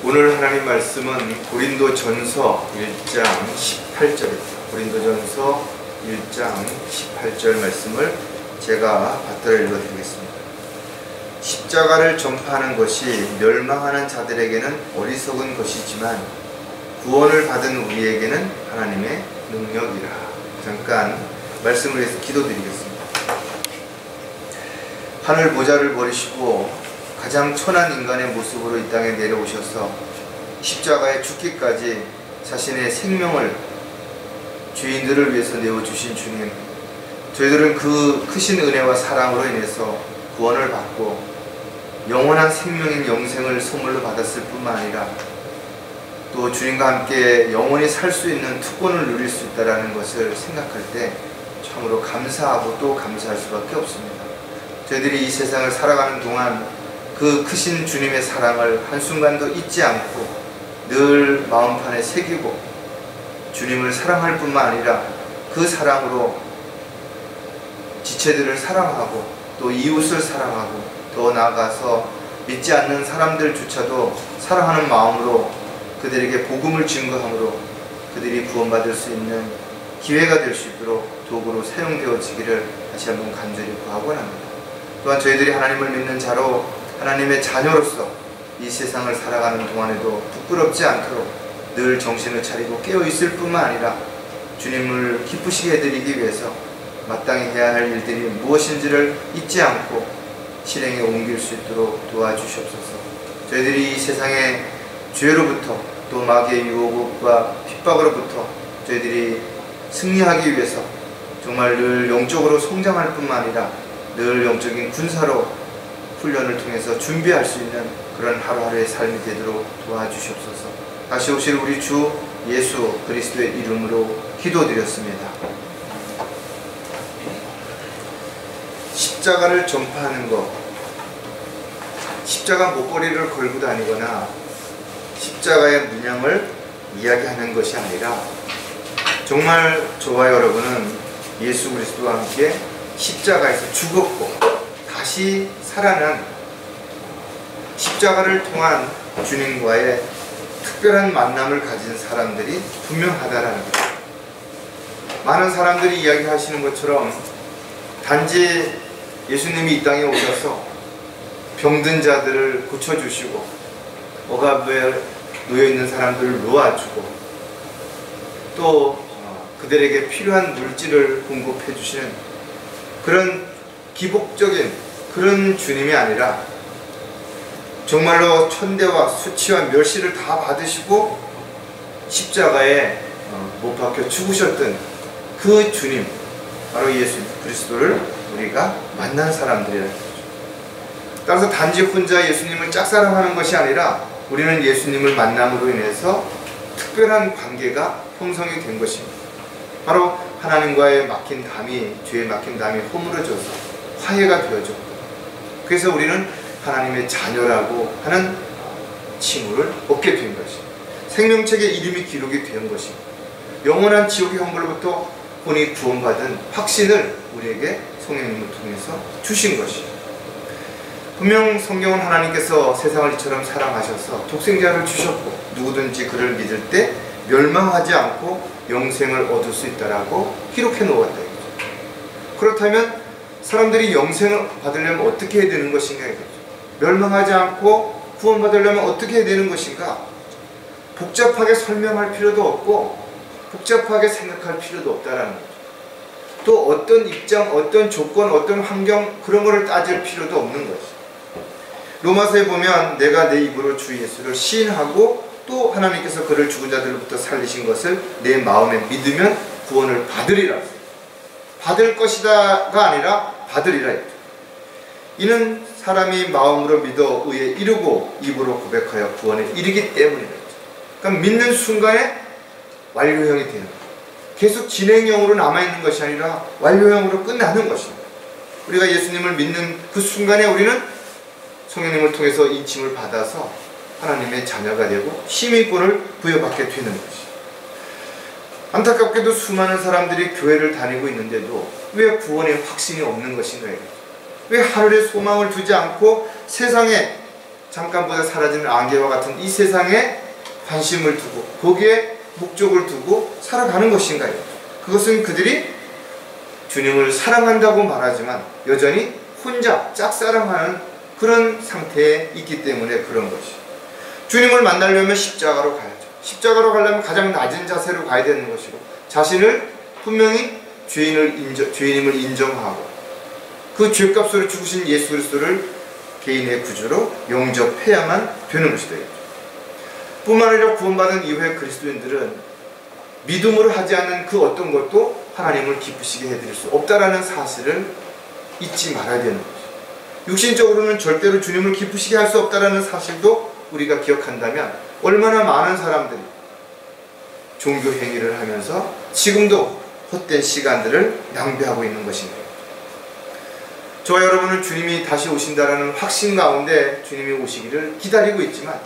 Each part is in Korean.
오늘 하나님 말씀은 고린도전서 1장 18절입니다. 고린도전서 1장 18절 말씀을 제가 받들어 읽어드리겠습니다. 십자가를 전파하는 것이 멸망하는 자들에게는 어리석은 것이지만 구원을 받은 우리에게는 하나님의 능력이라. 잠깐 말씀을 위해서 기도드리겠습니다. 하늘 보좌를 버리시고 가장 천한 인간의 모습으로 이 땅에 내려오셔서 십자가에 죽기까지 자신의 생명을 죄인들을 위해서 내어주신 주님, 저희들은 그 크신 은혜와 사랑으로 인해서 구원을 받고 영원한 생명인 영생을 선물로 받았을 뿐만 아니라 또 주님과 함께 영원히 살 수 있는 특권을 누릴 수 있다는 것을 생각할 때 참으로 감사하고 또 감사할 수밖에 없습니다. 저희들이 이 세상을 살아가는 동안 그 크신 주님의 사랑을 한순간도 잊지 않고 늘 마음판에 새기고 주님을 사랑할 뿐만 아니라 그 사랑으로 지체들을 사랑하고 또 이웃을 사랑하고 더 나아가서 믿지 않는 사람들조차도 사랑하는 마음으로 그들에게 복음을 증거함으로 그들이 구원받을 수 있는 기회가 될 수 있도록 도구로 사용되어지기를 다시 한번 간절히 구하고 합니다. 또한 저희들이 하나님을 믿는 자로 하나님의 자녀로서 이 세상을 살아가는 동안에도 부끄럽지 않도록 늘 정신을 차리고 깨어있을 뿐만 아니라 주님을 기쁘시게 해드리기 위해서 마땅히 해야 할 일들이 무엇인지를 잊지 않고 실행에 옮길 수 있도록 도와주시옵소서. 저희들이 이 세상의 죄로부터 또 마귀의 유혹과 핍박으로부터 저희들이 승리하기 위해서 정말 늘 영적으로 성장할 뿐만 아니라 늘 영적인 군사로 훈련을 통해서 준비할 수 있는 그런 하루하루의 삶이 되도록 도와주시옵소서. 다시 오실 우리 주 예수 그리스도의 이름으로 기도드렸습니다. 십자가를 전파하는 것, 십자가 목걸이를 걸고 다니거나 십자가의 문양을 이야기하는 것이 아니라 정말 저와 여러분은 예수 그리스도와 함께 십자가에서 죽었고 다시 살아난 십자가를 통한 주님과의 특별한 만남을 가진 사람들이 분명하다라는 것. 많은 사람들이 이야기하시는 것처럼 단지 예수님이 이 땅에 오셔서 병든 자들을 고쳐주시고 억압에 놓여있는 사람들을 놓아주고 또 그들에게 필요한 물질을 공급해 주시는 그런 기복적인 그런 주님이 아니라 정말로 천대와 수치와 멸시를 다 받으시고 십자가에 못 박혀 죽으셨던 그 주님, 바로 예수 그리스도를 우리가 만난 사람들이라는 거죠. 따라서 단지 혼자 예수님을 짝사랑하는 것이 아니라 우리는 예수님을 만남으로 인해서 특별한 관계가 형성이 된 것입니다. 바로 하나님과의 막힌 담이, 죄의 막힌 담이 허물어져서 화해가 되어졌고, 그래서 우리는 하나님의 자녀라고 하는 칭호를 얻게 된 것입니다. 생명책에 이름이 기록이 된 것입니다. 영원한 지옥의 형벌로부터 혼이 구원받은 확신을 우리에게 성령님을 통해서 주신 것입니다. 분명 성경은 하나님께서 세상을 이처럼 사랑하셔서 독생자를 주셨고 누구든지 그를 믿을 때 멸망하지 않고 영생을 얻을 수 있다라고 기록해 놓았다. 그렇다면 사람들이 영생을 받으려면 어떻게 해야 되는 것인가? 멸망하지 않고 구원받으려면 어떻게 해야 되는 것인가? 복잡하게 설명할 필요도 없고 복잡하게 생각할 필요도 없다라는 거죠. 또 어떤 입장, 어떤 조건, 어떤 환경 그런 거를 따질 필요도 없는 것이죠. 로마서에 보면 내가 내 입으로 주 예수를 시인하고 또 하나님께서 그를 죽은 자들로부터 살리신 것을 내 마음에 믿으면 구원을 받으리라. 받을 것이다가 아니라 받으리라. 이는 사람이 마음으로 믿어 의에 이르고 입으로 고백하여 구원에 이르기 때문이다. 그러니까 믿는 순간에 완료형이 되는 거예요. 계속 진행형으로 남아있는 것이 아니라 완료형으로 끝나는 것입니다. 우리가 예수님을 믿는 그 순간에 우리는 성령님을 통해서 인침을 받아서 하나님의 자녀가 되고 시민권을 부여받게 되는 것이죠. 안타깝게도 수많은 사람들이 교회를 다니고 있는데도 왜 구원의 확신이 없는 것인가요? 왜 하늘에 소망을 두지 않고 세상에 잠깐보다 사라지는 안개와 같은 이 세상에 관심을 두고 거기에 목적을 두고 살아가는 것인가요? 그것은 그들이 주님을 사랑한다고 말하지만 여전히 혼자 짝사랑하는 그런 상태에 있기 때문에 그런 것이. 주님을 만나려면 십자가로 가야죠. 십자가로 가려면 가장 낮은 자세로 가야 되는 것이고, 자신을 분명히 죄인임을 인정하고 그 죄값으로 죽으신 예수 그리스도를 개인의 구주로 영접해야만 되는 것이다. 뿐만 아니라 구원받은 이후에 그리스도인들은 믿음으로 하지 않는 그 어떤 것도 하나님을 기쁘시게 해드릴 수 없다라는 사실을 잊지 말아야 되는 것이죠. 육신적으로는 절대로 주님을 기쁘시게 할 수 없다라는 사실도 우리가 기억한다면 얼마나 많은 사람들이 종교 행위를 하면서 지금도 헛된 시간들을 낭비하고 있는 것인가요? 저와 여러분은 주님이 다시 오신다라는 확신 가운데 주님이 오시기를 기다리고 있지만,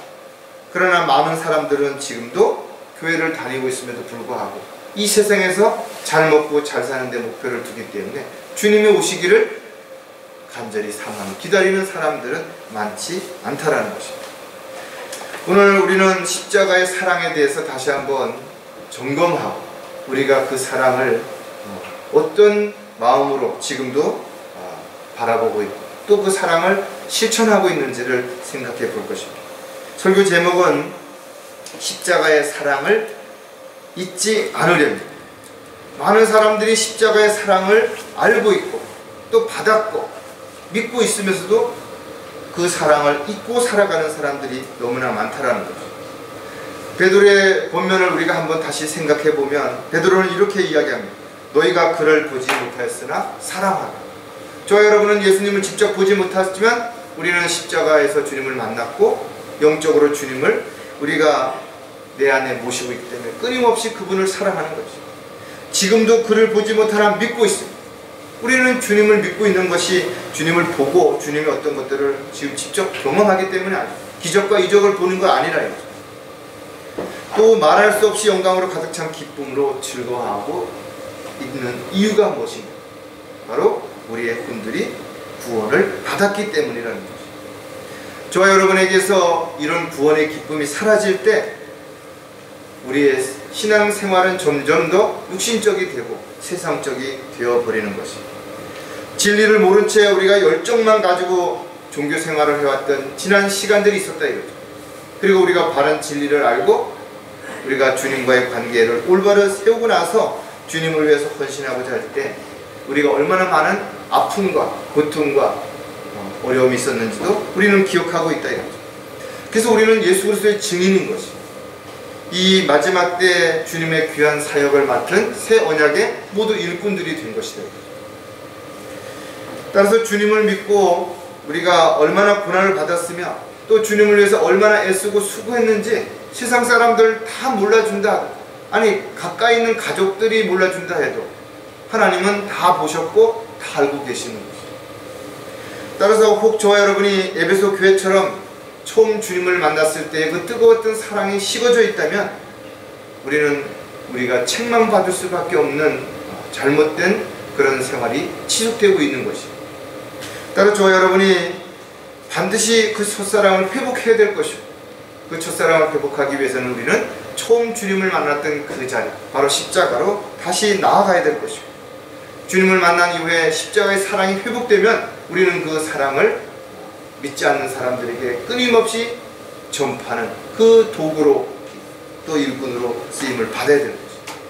그러나 많은 사람들은 지금도 교회를 다니고 있음에도 불구하고 이 세상에서 잘 먹고 잘 사는 데 목표를 두기 때문에 주님이 오시기를 간절히 사모하는 기다리는 사람들은 많지 않다라는 것입니다. 오늘 우리는 십자가의 사랑에 대해서 다시 한번 점검하고 우리가 그 사랑을 어떤 마음으로 지금도 바라보고 있고 또 그 사랑을 실천하고 있는지를 생각해 볼 것입니다. 설교 제목은 십자가의 사랑을 잊지 않으려면. 많은 사람들이 십자가의 사랑을 알고 있고 또 받았고 믿고 있으면서도 그 사랑을 잊고 살아가는 사람들이 너무나 많다라는 거죠. 베드로의 본면을 우리가 한번 다시 생각해 보면 베드로는 이렇게 이야기합니다. 너희가 그를 보지 못하였으나 사랑하라. 저와 여러분은 예수님을 직접 보지 못했지만 우리는 십자가에서 주님을 만났고 영적으로 주님을 우리가 내 안에 모시고 있기 때문에 끊임없이 그분을 사랑하는 거죠. 지금도 그를 보지 못하나 믿고 있습니다. 우리는 주님을 믿고 있는 것이 주님을 보고 주님의 어떤 것들을 지금 직접 경험하기 때문에 아니에요. 기적과 이적을 보는 거 아니라 이거죠. 또 말할 수 없이 영광으로 가득 찬 기쁨으로 즐거워하고 있는 이유가 무엇인가? 바로 우리의魂들이 구원을 받았기 때문이라는 거죠. 저와 여러분에게서 이런 구원의 기쁨이 사라질 때 우리의 신앙생활은 점점 더 육신적이 되고 세상적이 되어버리는 것입니다. 진리를 모른 채 우리가 열정만 가지고 종교생활을 해왔던 지난 시간들이 있었다 이거죠. 그리고 우리가 바른 진리를 알고 우리가 주님과의 관계를 올바로 세우고 나서 주님을 위해서 헌신하고자 할 때 우리가 얼마나 많은 아픔과 고통과 어려움이 있었는지도 우리는 기억하고 있다 이거죠. 그래서 우리는 예수 그리스도의 증인인 것입니다. 이 마지막 때 주님의 귀한 사역을 맡은 새 언약의 모두 일꾼들이 된 것이다. 따라서 주님을 믿고 우리가 얼마나 고난을 받았으며 또 주님을 위해서 얼마나 애쓰고 수고했는지 세상 사람들 다 몰라준다. 아니 가까이 있는 가족들이 몰라준다 해도 하나님은 다 보셨고 다 알고 계시는 것이죠. 따라서 혹 저와 여러분이 에베소 교회처럼 처음 주님을 만났을 때의 그 뜨거웠던 사랑이 식어져 있다면 우리가 책망받을 수밖에 없는 잘못된 그런 생활이 지속되고 있는 것이죠. 따라 저와 여러분이 반드시 그 첫사랑을 회복해야 될 것이고 그 첫사랑을 회복하기 위해서는 우리는 처음 주님을 만났던 그 자리 바로 십자가로 다시 나아가야 될 것이고 주님을 만난 이후에 십자가의 사랑이 회복되면 우리는 그 사랑을 믿지 않는 사람들에게 끊임없이 전파하는 그 도구로 또 일꾼으로 쓰임을 받아야 되는 것이죠.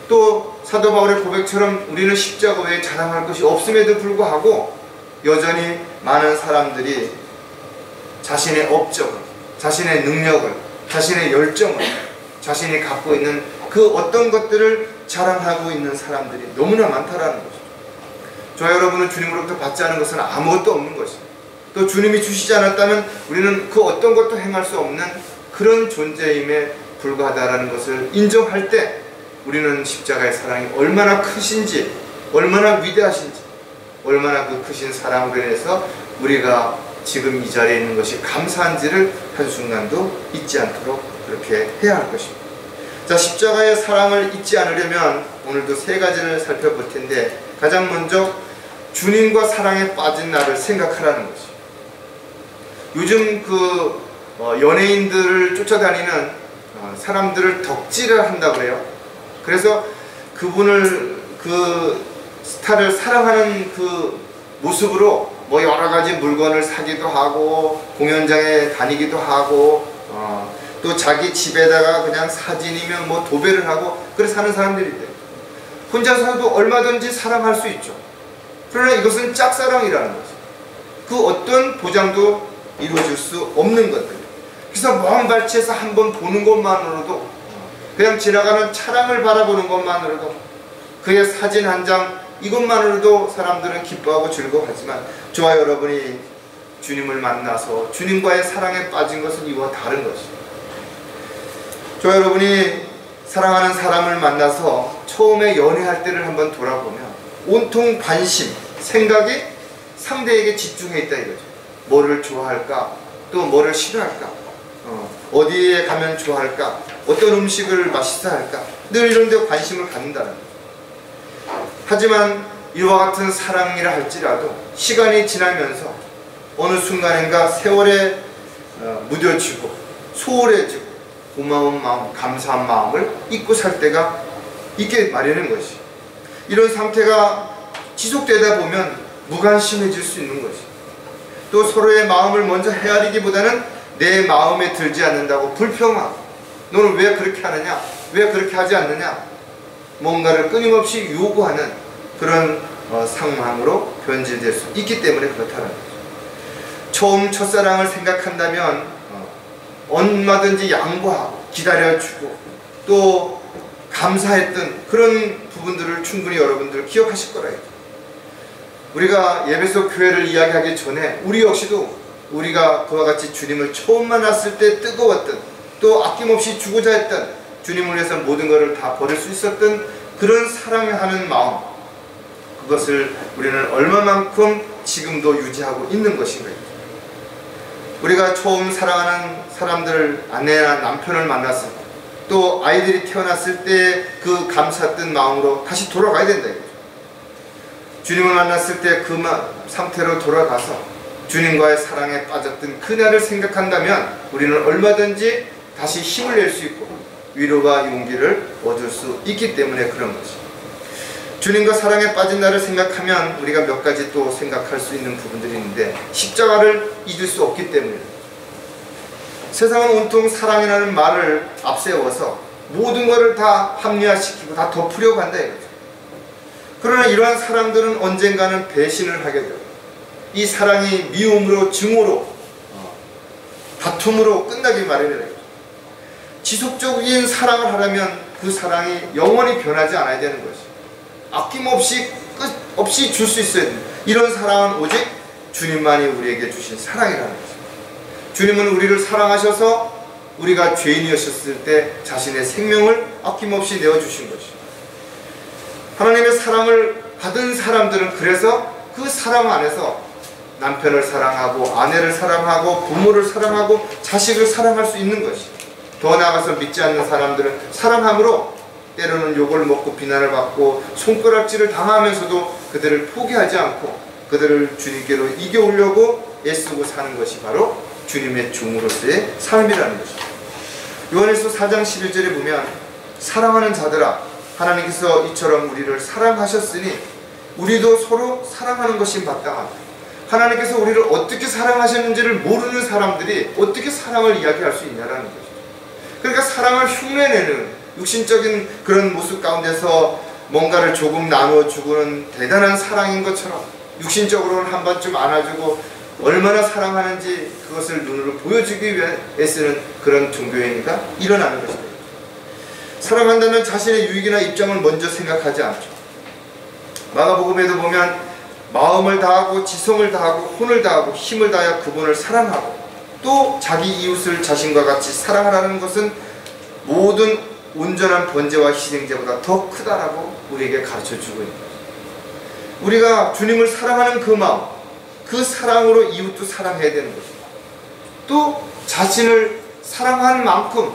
또 사도 바울의 고백처럼 우리는 십자가 외에 자랑할 것이 없음에도 불구하고 여전히 많은 사람들이 자신의 업적을, 자신의 능력을, 자신의 열정을, 자신이 갖고 있는 그 어떤 것들을 자랑하고 있는 사람들이 너무나 많다라는 거죠. 저와 여러분은 주님으로부터 받지 않은 것은 아무것도 없는 것입니다. 또 주님이 주시지 않았다면 우리는 그 어떤 것도 행할 수 없는 그런 존재임에 불과하다라는 것을 인정할 때 우리는 십자가의 사랑이 얼마나 크신지, 얼마나 위대하신지, 얼마나 그 크신 사랑으로 인해서 우리가 지금 이 자리에 있는 것이 감사한지를 한순간도 잊지 않도록 그렇게 해야 할 것입니다. 자, 십자가의 사랑을 잊지 않으려면 오늘도 세 가지를 살펴볼 텐데 가장 먼저 주님과 사랑에 빠진 나를 생각하라는 것입니다. 요즘 연예인들을 쫓아다니는 사람들을 덕질을 한다고 그래요. 그래서 그 스타를 사랑하는 그 모습으로 뭐 여러 가지 물건을 사기도 하고 공연장에 다니기도 하고 또 자기 집에다가 그냥 사진이면 뭐 도배를 하고 그래서 사는 사람들이 있대요. 혼자서도 얼마든지 사랑할 수 있죠. 그러나 이것은 짝사랑이라는 거죠. 그 어떤 보장도 이루어질 수 없는 것들. 그래서 먼 발치에서 한번 보는 것만으로도, 그냥 지나가는 차량을 바라보는 것만으로도, 그의 사진 한 장 이것만으로도 사람들은 기뻐하고 즐거워하지만, 저와 여러분이 주님을 만나서 주님과의 사랑에 빠진 것은 이와 다른 것입니다. 저와 여러분이 사랑하는 사람을 만나서 처음에 연애할 때를 한번 돌아보면 온통 관심, 생각이 상대에게 집중해 있다 이거죠. 뭐를 좋아할까? 또 뭐를 싫어할까? 어디에 가면 좋아할까? 어떤 음식을 맛있어 할까? 늘 이런 데 관심을 갖는다는 거죠. 하지만 이와 같은 사랑이라 할지라도 시간이 지나면서 어느 순간인가 세월에 무뎌지고 소홀해지고 고마운 마음, 감사한 마음을 잊고 살 때가 있게 마련인 것이. 이런 상태가 지속되다 보면 무관심해질 수 있는 것이. 또 서로의 마음을 먼저 헤아리기보다는 내 마음에 들지 않는다고 불평하고, 너는 왜 그렇게 하느냐? 왜 그렇게 하지 않느냐? 뭔가를 끊임없이 요구하는 그런 상황으로 변질될 수 있기 때문에 그렇다는 거죠. 처음 첫사랑을 생각한다면 얼마든지 양보하고 기다려주고 또 감사했던 그런 부분들을 충분히 여러분들 기억하실 거라요. 우리가 예배소 교회를 이야기하기 전에 우리 역시도 우리가 그와 같이 주님을 처음 만났을 때 뜨거웠던, 또 아낌없이 주고자 했던, 주님을 위해서 모든 것을 다 버릴 수 있었던 그런 사랑하는 마음, 그것을 우리는 얼마만큼 지금도 유지하고 있는 것인가요? 우리가 처음 사랑하는 사람들을, 아내나 남편을 만났을 때, 또 아이들이 태어났을 때 그 감사했던 마음으로 다시 돌아가야 된다 이거죠. 주님을 만났을 때 그 상태로 돌아가서 주님과의 사랑에 빠졌던 그날을 생각한다면 우리는 얼마든지 다시 힘을 낼 수 있고 위로와 용기를 얻을 수 있기 때문에 그런 것이. 주님과 사랑에 빠진 날을 생각하면 우리가 몇 가지 또 생각할 수 있는 부분들이 있는데, 십자가를 잊을 수 없기 때문에. 세상은 온통 사랑이라는 말을 앞세워서 모든 것을 다 합리화시키고 다 덮으려고 한다 이거죠. 그러나 이러한 사람들은 언젠가는 배신을 하게 되고, 이 사랑이 미움으로, 증오로, 다툼으로 끝나기 마련이다 이거죠. 지속적인 사랑을 하려면 그 사랑이 영원히 변하지 않아야 되는 것이. 아낌없이 끝 없이 줄 수 있어야 됩니다. 이런 사랑은 오직 주님만이 우리에게 주신 사랑이라는 것입니다. 주님은 우리를 사랑하셔서 우리가 죄인이었을 때 자신의 생명을 아낌없이 내어주신 것입니다. 하나님의 사랑을 받은 사람들은 그래서 그 사랑 안에서 남편을 사랑하고 아내를 사랑하고 부모를 사랑하고 자식을 사랑할 수 있는 것입니다. 더 나아가서 믿지 않는 사람들은 사랑함으로 때로는 욕을 먹고 비난을 받고 손가락질을 당하면서도 그들을 포기하지 않고 그들을 주님께로 이겨오려고 애쓰고 사는 것이 바로 주님의 종으로서의 삶이라는 것입니다. 요한일서 4장 11절에 보면, 사랑하는 자들아, 하나님께서 이처럼 우리를 사랑하셨으니 우리도 서로 사랑하는 것이 마땅하다. 하나님께서 우리를 어떻게 사랑하셨는지를 모르는 사람들이 어떻게 사랑을 이야기할 수 있냐라는 거죠. 그러니까 사랑을 흉내내는 육신적인 그런 모습 가운데서 뭔가를 조금 나눠주고는 대단한 사랑인 것처럼 육신적으로는 한 번쯤 안아주고 얼마나 사랑하는지 그것을 눈으로 보여주기 위해 애쓰는 그런 종교행위가 일어나는 것입니다. 사랑한다면 자신의 유익이나 입장을 먼저 생각하지 않죠. 마가복음에도 보면 마음을 다하고 지성을 다하고 혼을 다하고 힘을 다하여 그분을 사랑하고 또 자기 이웃을 자신과 같이 사랑하라는 것은 모든 온전한 번제와 희생제보다 더 크다라고 우리에게 가르쳐주고 있는 거죠. 우리가 주님을 사랑하는 그 마음, 그 사랑으로 이웃도 사랑해야 되는 것입니다. 또 자신을 사랑하는 만큼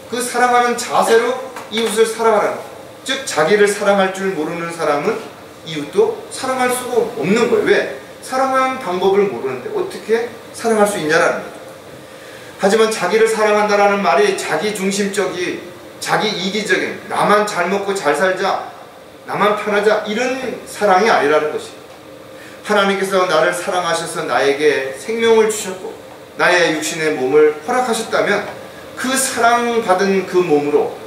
그 사랑하는 자세로 이웃을 사랑하라는, 즉 자기를 사랑할 줄 모르는 사람은 이웃도 사랑할 수가 없는 거예요. 왜? 사랑하는 방법을 모르는데 어떻게 사랑할 수 있냐라는 거죠. 하지만 자기를 사랑한다라는 말이 자기 이기적인, 나만 잘 먹고 잘 살자, 나만 편하자, 이런 사랑이 아니라는 것이에요. 하나님께서 나를 사랑하셔서 나에게 생명을 주셨고 나의 육신의 몸을 허락하셨다면 그 사랑받은 그 몸으로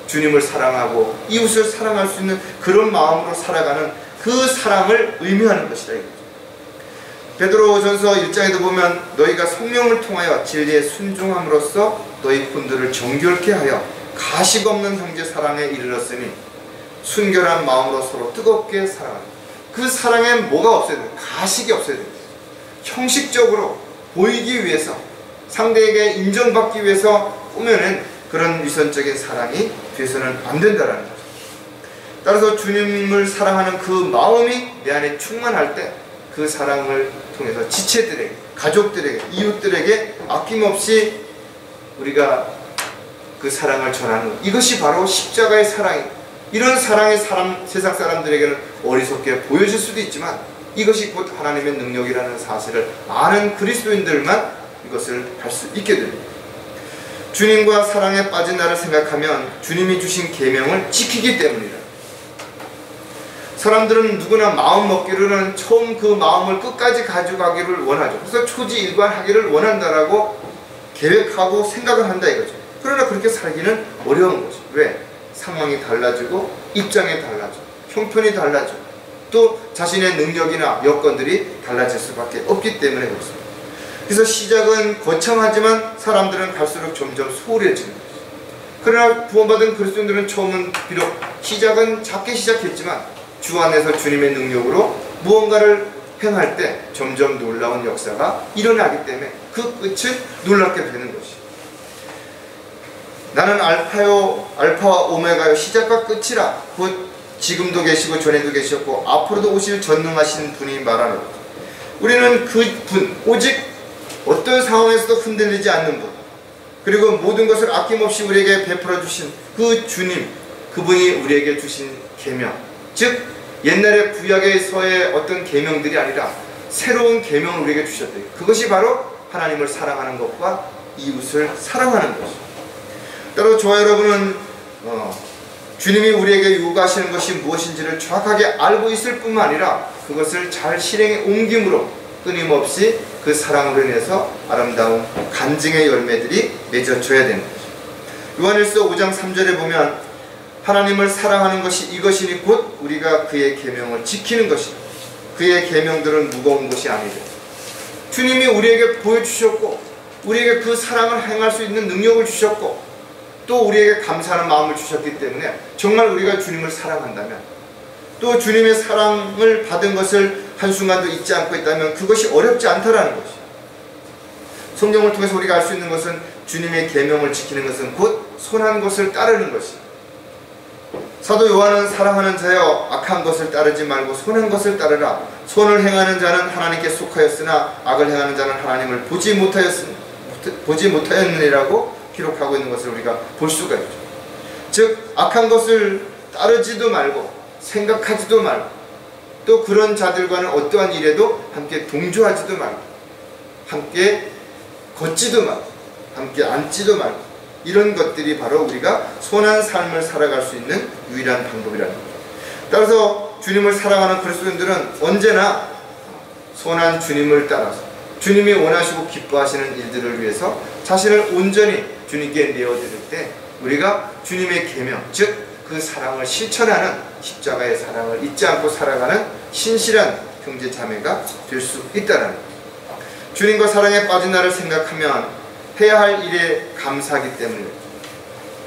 주님을 사랑하고 이웃을 사랑할 수 있는 그런 마음으로 살아가는 그 사랑을 의미하는 것이다 이거죠. 베드로전서 1장에도 보면 너희가 성령을 통하여 진리에 순종함으로써 너희魂들을 정결케 하여 가식 없는 형제 사랑에 이르렀으니 순결한 마음으로 서로 뜨겁게 사랑하는, 그 사랑에 뭐가 없어야 돼요? 가식이 없어야 돼요. 형식적으로 보이기 위해서, 상대에게 인정받기 위해서 꾸며낸 그런 위선적인 사랑이 돼서는 안 된다는 거죠. 따라서 주님을 사랑하는 그 마음이 내 안에 충만할 때 그 사랑을 통해서 지체들에게, 가족들에게, 이웃들에게 아낌없이 우리가 그 사랑을 전하는 것, 이것이 바로 십자가의 사랑이에요. 이런 사랑의 세상 사람들에게는 어리석게 보여질 수도 있지만 이것이 곧 하나님의 능력이라는 사실을 아는 그리스도인들만 이것을 할 수 있게 됩니다. 주님과 사랑에 빠진 나를 생각하면 주님이 주신 계명을 지키기 때문이다. 사람들은 누구나 마음 먹기로는 처음 그 마음을 끝까지 가져가기를 원하죠. 그래서 초지일관하기를 원한다라고 계획하고 생각을 한다 이거죠. 그러나 그렇게 살기는 어려운 거죠. 왜? 상황이 달라지고 입장이 달라지고 형편이 달라지고 또 자신의 능력이나 여건들이 달라질 수밖에 없기 때문에 그렇습니다. 그래서 시작은 거창하지만 사람들은 갈수록 점점 소홀해지는 거죠. 그러나 구원받은 그리스도인들은 처음은 비록 시작은 작게 시작했지만 주 안에서 주님의 능력으로 무언가를 행할 때 점점 놀라운 역사가 일어나기 때문에 그 끝을 놀랍게 되는 것이죠. 나는 알파와 오메가요 시작과 끝이라 곧 지금도 계시고 전에도 계셨고 앞으로도 오실 전능하신 분이 말하노라. 우리는 그 분, 오직 어떤 상황에서도 흔들리지 않는 분, 그리고 모든 것을 아낌없이 우리에게 베풀어 주신 그 주님, 그분이 우리에게 주신 계명, 즉 옛날에 구약에서의 어떤 계명들이 아니라 새로운 계명을 우리에게 주셨대요. 그것이 바로 하나님을 사랑하는 것과 이웃을 사랑하는 것이죠. 따라서 저와 여러분은 주님이 우리에게 요구하시는 것이 무엇인지를 정확하게 알고 있을 뿐만 아니라 그것을 잘 실행에 옮김으로 끊임없이 그 사랑으로 인해서 아름다운 간증의 열매들이 맺어져야 되는 거죠. 요한일서 5장 3절에 보면 하나님을 사랑하는 것이 이것이니 곧 우리가 그의 계명을 지키는 것이다. 그의 계명들은 무거운 것이 아니죠. 주님이 우리에게 보여주셨고 우리에게 그 사랑을 행할 수 있는 능력을 주셨고 또 우리에게 감사하는 마음을 주셨기 때문에 정말 우리가 주님을 사랑한다면 또 주님의 사랑을 받은 것을 한순간도 잊지 않고 있다면 그것이 어렵지 않다라는 것이죠. 성경을 통해서 우리가 알 수 있는 것은 주님의 계명을 지키는 것은 곧 선한 것을 따르는 것이죠. 사도 요한은 사랑하는 자여 악한 것을 따르지 말고 선한 것을 따르라. 선을 행하는 자는 하나님께 속하였으나 악을 행하는 자는 하나님을 보지 못하였느니라고 기록하고 있는 것을 우리가 볼 수가 있죠. 즉 악한 것을 따르지도 말고 생각하지도 말고 또 그런 자들과는 어떠한 일에도 함께 동조하지도 말고 함께 걷지도 말고 함께 앉지도 말고 이런 것들이 바로 우리가 선한 삶을 살아갈 수 있는 유일한 방법이라는 거죠. 따라서 주님을 사랑하는 그리스도인들은 언제나 선한 주님을 따라서 주님이 원하시고 기뻐하시는 일들을 위해서 자신을 온전히 주님께 내어드릴 때 우리가 주님의 계명, 즉 그 사랑을 실천하는 십자가의 사랑을 잊지 않고 살아가는 신실한 형제 자매가 될 수 있다는 거죠. 주님과 사랑에 빠진 나를 생각하면 해야 할 일에 감사하기 때문입니다.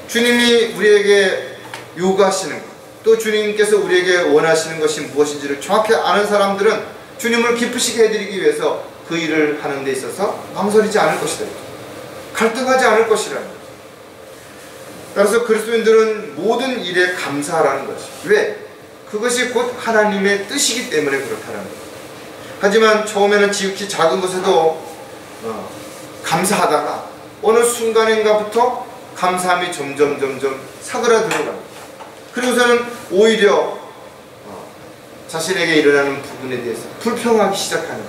주님이 우리에게 요구하시는 것, 또 주님께서 우리에게 원하시는 것이 무엇인지를 정확히 아는 사람들은 주님을 기쁘시게 해드리기 위해서 그 일을 하는 데 있어서 망설이지 않을 것이다. 갈등하지 않을 것이라는 거죠. 따라서 그리스도인들은 모든 일에 감사하라는 것이. 왜? 그것이 곧 하나님의 뜻이기 때문에 그렇다는 거죠. 하지만 처음에는 지극히 작은 것에도 감사하다가 어느 순간인가부터 감사함이 점점 사그라들어갑니다. 그리고서는 오히려 자신에게 일어나는 부분에 대해서 불평하기 시작하는 것.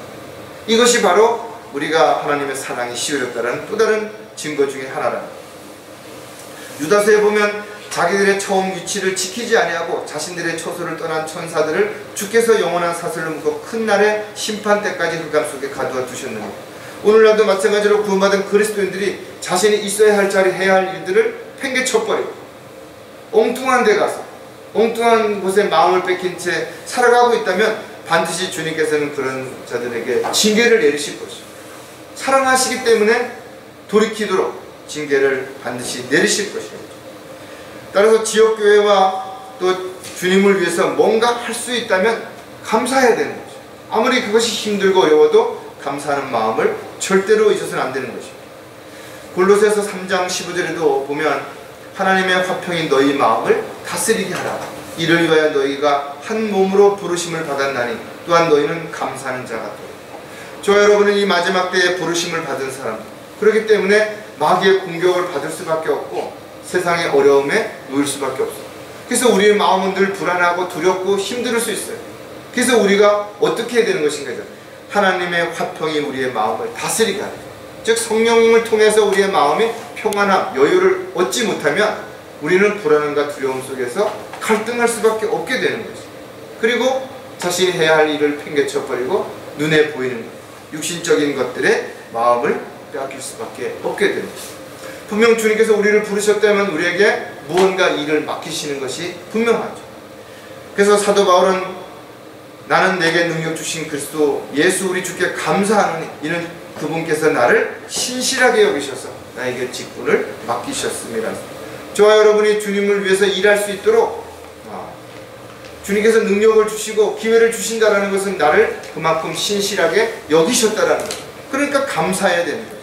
이것이 바로 우리가 하나님의 사랑이 시워졌다는 또 다른 증거 중에 하나랍니다. 유다서에 보면 자기들의 처음 위치를 지키지 아니하고 자신들의 처소를 떠난 천사들을 주께서 영원한 사슬로 묶어 큰 날의 심판 때까지 흑암 속에 가두어 두셨느니, 오늘날도 마찬가지로 구원받은 그리스도인들이 자신이 있어야 할 자리 해야 할 일들을 팽개쳐버리고 엉뚱한 데 가서 엉뚱한 곳에 마음을 뺏긴 채 살아가고 있다면 반드시 주님께서는 그런 자들에게 징계를 내리실 것이죠. 사랑하시기 때문에 돌이키도록 징계를 반드시 내리실 것입니다. 따라서 지역교회와 또 주님을 위해서 뭔가 할 수 있다면 감사해야 되는 거죠. 아무리 그것이 힘들고 어려워도 감사하는 마음을 절대로 잊어서는 안 되는 것입니다. 골로새서 3장 15절에도 보면 하나님의 화평이 너희 마음을 다스리게 하라. 이를 위하여 너희가 한 몸으로 부르심을 받았나니 또한 너희는 감사하는 자가 되라. 저와 여러분은 이 마지막 때에 부르심을 받은 사람, 그렇기 때문에 마귀의 공격을 받을 수밖에 없고 세상의 어려움에 놓일 수밖에 없어요. 그래서 우리의 마음은 늘 불안하고 두렵고 힘들 수 있어요. 그래서 우리가 어떻게 해야 되는 것인가? 하나님의 화평이 우리의 마음을 다스리게 하는 거예요. 즉 성령을 통해서 우리의 마음이 평안함, 여유를 얻지 못하면 우리는 불안함과 두려움 속에서 갈등할 수밖에 없게 되는 거죠. 그리고 자신이 해야 할 일을 팽개쳐버리고 눈에 보이는 것, 육신적인 것들에 마음을 빼앗길 수밖에 없게 됩니다. 분명 주님께서 우리를 부르셨다면 우리에게 무언가 일을 맡기시는 것이 분명하죠. 그래서 사도 바울은 나는 내게 능력 주신 그리스도 예수 우리 주께 감사하노니 이는 그분께서 나를 신실하게 여기셔서 나에게 직분을 맡기셨습니다. 저와 여러분이 주님을 위해서 일할 수 있도록 주님께서 능력을 주시고 기회를 주신다는 것은 나를 그만큼 신실하게 여기셨다는 것. 그러니까 감사해야 되는 거죠.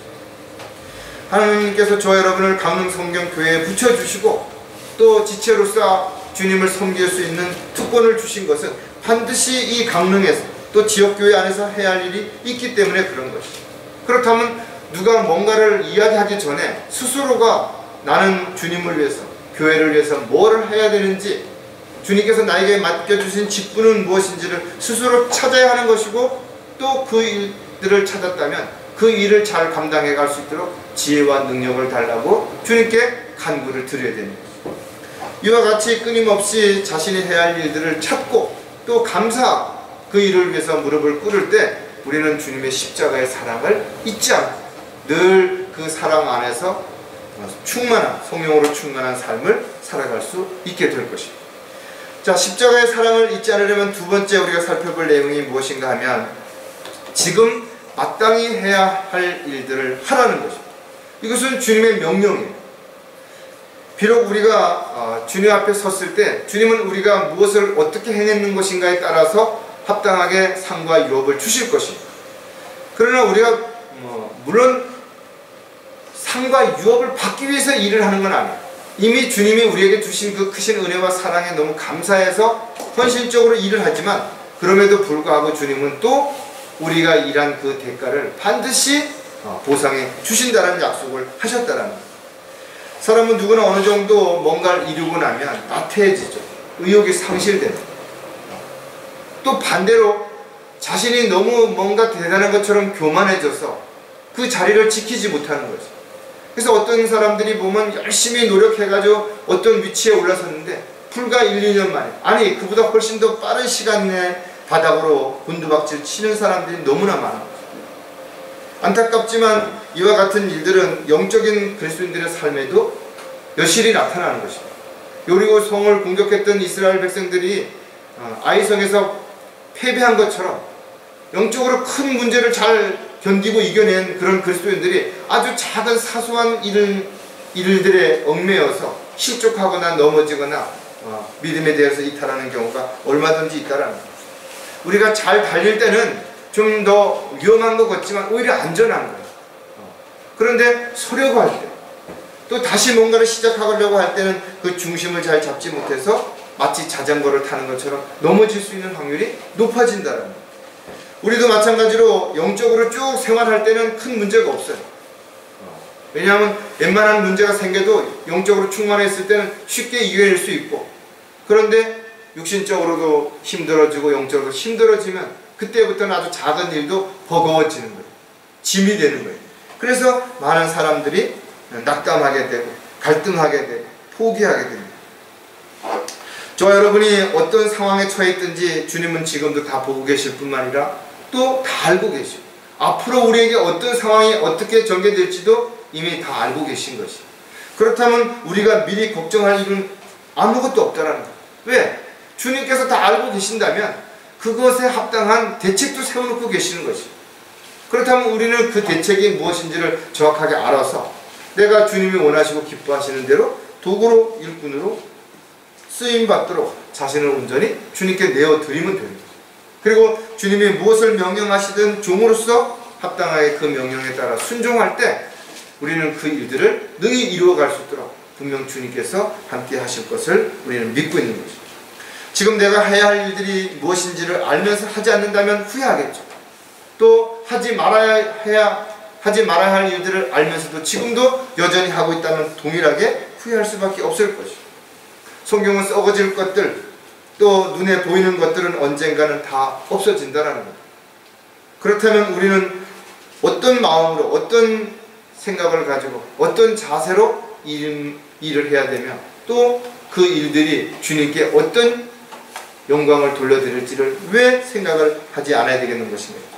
하나님께서 저와 여러분을 강릉성경교회에 붙여주시고 또 지체로서 주님을 섬길 수 있는 특권을 주신 것은 반드시 이 강릉에서 또 지역교회 안에서 해야 할 일이 있기 때문에 그런 것이죠. 그렇다면 누가 뭔가를 이야기하기 전에 스스로가 나는 주님을 위해서, 교회를 위해서 뭘 해야 되는지, 주님께서 나에게 맡겨주신 직분은 무엇인지를 스스로 찾아야 하는 것이고, 또 그 일들을 찾았다면 그 일을 잘 감당해 갈 수 있도록 지혜와 능력을 달라고 주님께 간구를 드려야 됩니다. 이와 같이 끊임없이 자신이 해야 할 일들을 찾고 또 감사하고 그 일을 위해서 무릎을 꿇을 때 우리는 주님의 십자가의 사랑을 잊지 않고 늘 그 사랑 안에서 충만한, 성령으로 충만한 삶을 살아갈 수 있게 될 것입니다. 자, 십자가의 사랑을 잊지 않으려면 두 번째 우리가 살펴볼 내용이 무엇인가 하면 지금 마땅히 해야 할 일들을 하라는 것입니다. 이것은 주님의 명령이에요. 비록 우리가 주님 앞에 섰을 때 주님은 우리가 무엇을 어떻게 해내는 것인가에 따라서 합당하게 상과 유업을 주실 것입니다. 그러나 우리가 물론 상과 유업을 받기 위해서 일을 하는 건 아니에요. 이미 주님이 우리에게 주신 그 크신 은혜와 사랑에 너무 감사해서 헌신적으로 일을 하지만 그럼에도 불구하고 주님은 또 우리가 일한 그 대가를 반드시 보상해 주신다는 약속을 하셨다는 거예요. 사람은 누구나 어느 정도 뭔가를 이루고 나면 나태해지죠. 의욕이 상실됩니다. 또 반대로 자신이 너무 뭔가 대단한 것처럼 교만해져서 그 자리를 지키지 못하는 거죠. 그래서 어떤 사람들이 보면 열심히 노력해가지고 어떤 위치에 올라섰는데 불과 1, 2년 만에, 아니 그보다 훨씬 더 빠른 시간 내에 바닥으로 곤두박질 치는 사람들이 너무나 많은 거죠. 안타깝지만 이와 같은 일들은 영적인 그리스도인들의 삶에도 여실히 나타나는 것입니다. 여리고 성을 공격했던 이스라엘 백성들이 아이성에서 패배한 것처럼 영적으로 큰 문제를 잘 견디고 이겨낸 그런 그리스도인들이 아주 작은 사소한 일들에 얽매여서 실족하거나 넘어지거나 믿음에 대해서 이탈하는 경우가 얼마든지 있다라는 거예요. 우리가 잘 달릴 때는 좀 더 위험한 것 같지만 오히려 안전한 거예요. 그런데 서려고 할 때, 또 다시 뭔가를 시작하려고 할 때는 그 중심을 잘 잡지 못해서 마치 자전거를 타는 것처럼 넘어질 수 있는 확률이 높아진다는 거예요. 우리도 마찬가지로 영적으로 쭉 생활할 때는 큰 문제가 없어요. 왜냐하면 웬만한 문제가 생겨도 영적으로 충만했을 때는 쉽게 이겨낼 수 있고, 그런데 육신적으로도 힘들어지고 영적으로도 힘들어지면 그때부터는 아주 작은 일도 버거워지는 거예요. 짐이 되는 거예요. 그래서 많은 사람들이 낙담하게 되고 갈등하게 되고 포기하게 됩니다. 저와 여러분이 어떤 상황에 처해 있든지 주님은 지금도 다 보고 계실 뿐만 아니라 또 다 알고 계시고 앞으로 우리에게 어떤 상황이 어떻게 전개될지도 이미 다 알고 계신 것이에요. 그렇다면 우리가 미리 걱정할 일은 아무것도 없다라는 거예요. 왜? 주님께서 다 알고 계신다면 그것에 합당한 대책도 세워놓고 계시는 것이에요. 그렇다면 우리는 그 대책이 무엇인지를 정확하게 알아서 내가 주님이 원하시고 기뻐하시는 대로 도구로 일꾼으로 쓰임받도록 자신을 온전히 주님께 내어드리면 됩니다. 그리고 주님이 무엇을 명령하시든 종으로서 합당하게 그 명령에 따라 순종할 때 우리는 그 일들을 능히 이루어갈 수 있도록 분명 주님께서 함께 하실 것을 우리는 믿고 있는 것입니다. 지금 내가 해야 할 일들이 무엇인지를 알면서 하지 않는다면 후회하겠죠. 또 하지 말아야 할 일들을 알면서도 지금도 여전히 하고 있다면 동일하게 후회할 수밖에 없을 것이죠. 성경은 썩어질 것들, 또 눈에 보이는 것들은 언젠가는 다 없어진다는 것. 그렇다면 우리는 어떤 마음으로, 어떤 생각을 가지고, 어떤 자세로 일을 해야 되며 또 그 일들이 주님께 어떤 영광을 돌려드릴지를 왜 생각을 하지 않아야 되겠는 것입니까?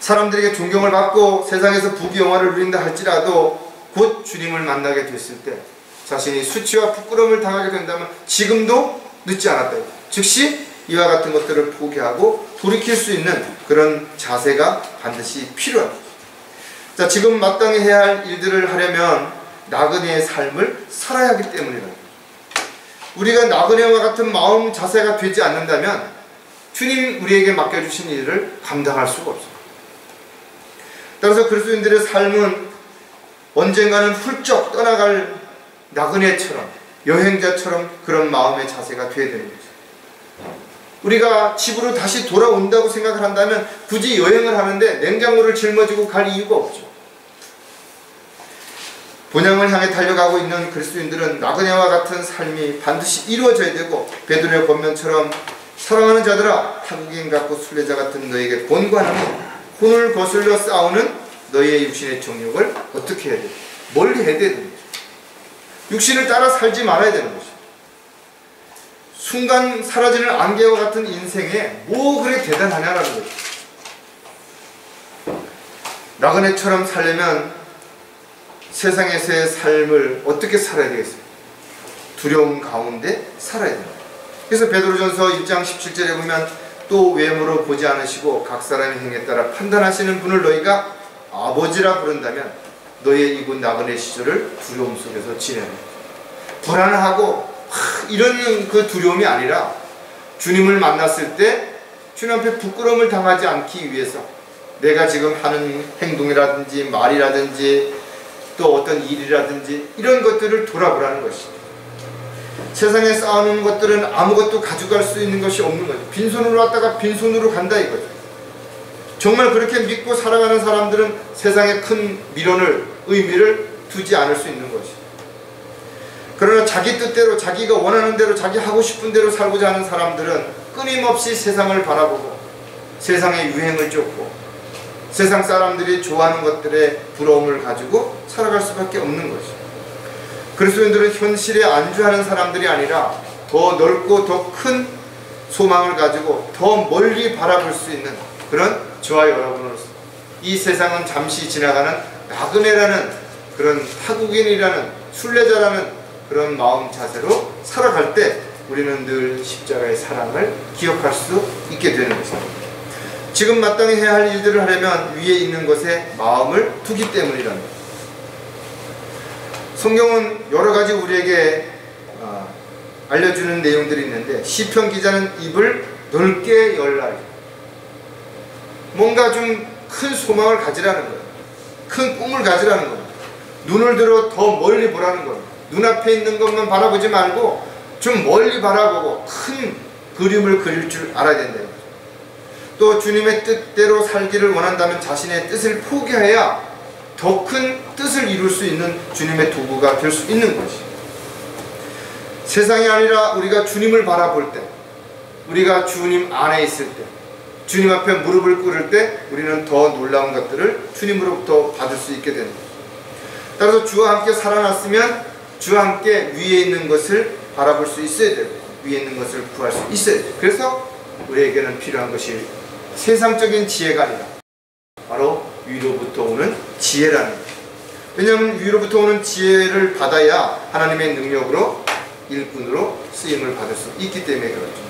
사람들에게 존경을 받고 세상에서 부귀영화를 누린다 할지라도 곧 주님을 만나게 됐을 때 자신이 수치와 부끄러움을 당하게 된다면 지금도 늦지 않았다. 즉시 이와 같은 것들을 포기하고 돌이킬 수 있는 그런 자세가 반드시 필요합니다. 자, 지금 마땅히 해야 할 일들을 하려면 나그네의 삶을 살아야 하기 때문이다. 우리가 나그네와 같은 마음 자세가 되지 않는다면 주님 우리에게 맡겨주신 일을 감당할 수가 없습니다. 따라서 그리스도인들의 삶은 언젠가는 훌쩍 떠나갈 나그네처럼 여행자처럼 그런 마음의 자세가 되어야 되는 거죠. 우리가 집으로 다시 돌아온다고 생각을 한다면 굳이 여행을 하는데 냉장고를 짊어지고 갈 이유가 없죠. 본향을 향해 달려가고 있는 그리스도인들은 나그네와 같은 삶이 반드시 이루어져야 되고 베드로의 권면처럼 사랑하는 자들아 타국인 같고 순례자 같은 너에게 권고하노니 혼을 거슬러 싸우는 너희의 육신의 정욕을 어떻게 해야 돼? 멀리 해야 되는 거죠. 육신을 따라 살지 말아야 되는 것이죠. 순간 사라지는 안개와 같은 인생에 뭐 그래 대단하냐라는 거죠. 나그네처럼 살려면 세상에서의 삶을 어떻게 살아야 되겠어요? 두려움 가운데 살아야 됩니다. 그래서 베드로전서 1장 17절에 보면 또 외모로 보지 않으시고 각 사람의 행에 따라 판단하시는 분을 너희가 아버지라 부른다면 너희의 이곳 나그네 시절을 두려움 속에서 지내라. 불안하고 이런 그 두려움이 아니라 주님을 만났을 때 주님 앞에 부끄러움을 당하지 않기 위해서 내가 지금 하는 행동이라든지 말이라든지 또 어떤 일이라든지 이런 것들을 돌아보라는 것입니다. 세상에 쌓아놓은 것들은 아무것도 가져갈 수 있는 것이 없는 거죠. 빈손으로 왔다가 빈손으로 간다 이거죠. 정말 그렇게 믿고 살아가는 사람들은 세상에 큰 미련을, 의미를 두지 않을 수 있는 것이죠. 그러나 자기 뜻대로, 자기가 원하는 대로, 자기 하고 싶은 대로 살고자 하는 사람들은 끊임없이 세상을 바라보고 세상의 유행을 쫓고 세상 사람들이 좋아하는 것들의 부러움을 가지고 살아갈 수밖에 없는 것이죠. 그리스도인들은 현실에 안주하는 사람들이 아니라 더 넓고 더 큰 소망을 가지고 더 멀리 바라볼 수 있는 그런 저와 여러분으로서 이 세상은 잠시 지나가는 나그네라는 그런 타국인이라는 순례자라는 그런 마음 자세로 살아갈 때 우리는 늘 십자가의 사랑을 기억할 수 있게 되는 것입니다. 지금 마땅히 해야 할 일들을 하려면 위에 있는 것에 마음을 두기 때문이랍니다. 성경은 여러 가지 우리에게 알려주는 내용들이 있는데 시편 기자는 입을 넓게 열라. 뭔가 좀 큰 소망을 가지라는 거예요. 큰 꿈을 가지라는 거예요. 눈을 들어 더 멀리 보라는 거예요. 눈앞에 있는 것만 바라보지 말고 좀 멀리 바라보고 큰 그림을 그릴 줄 알아야 된다는 거죠. 또 주님의 뜻대로 살기를 원한다면 자신의 뜻을 포기해야 더 큰 뜻을 이룰 수 있는 주님의 도구가 될 수 있는 것이죠. 세상이 아니라 우리가 주님을 바라볼 때, 우리가 주님 안에 있을 때, 주님 앞에 무릎을 꿇을 때 우리는 더 놀라운 것들을 주님으로부터 받을 수 있게 됩니다. 따라서 주와 함께 살아났으면 주와 함께 위에 있는 것을 바라볼 수 있어야 되고, 위에 있는 것을 구할 수 있어야 돼요. 그래서 우리에게는 필요한 것이 세상적인 지혜가 아니라 바로 위로부터 오는 지혜라는 거예요. 왜냐하면 위로부터 오는 지혜를 받아야 하나님의 능력으로 일꾼으로 쓰임을 받을 수 있기 때문에 그렇죠.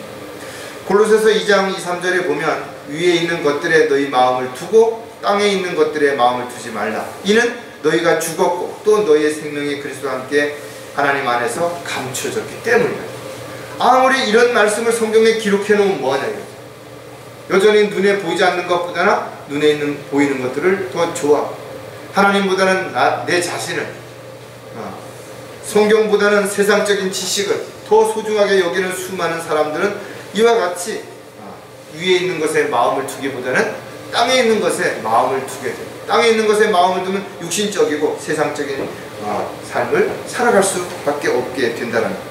골로새서 2장 2, 3절에 보면 위에 있는 것들에 너희 마음을 두고 땅에 있는 것들에 마음을 두지 말라. 이는 너희가 죽었고 또 너희의 생명이 그리스도와 함께 하나님 안에서 감춰졌기 때문이다. 아무리 이런 말씀을 성경에 기록해 놓으면 뭐하냐. 여전히 눈에 보이지 않는 것보다는 눈에 있는 보이는 것들을 더 좋아. 하나님보다는 내 자신을, 성경보다는 세상적인 지식을 더 소중하게 여기는 수많은 사람들은 이와 같이 위에 있는 것에 마음을 두기보다는 땅에 있는 것에 마음을 두게 돼요. 땅에 있는 것에 마음을 두면 육신적이고 세상적인 삶을 살아갈 수밖에 없게 된다는 거예요.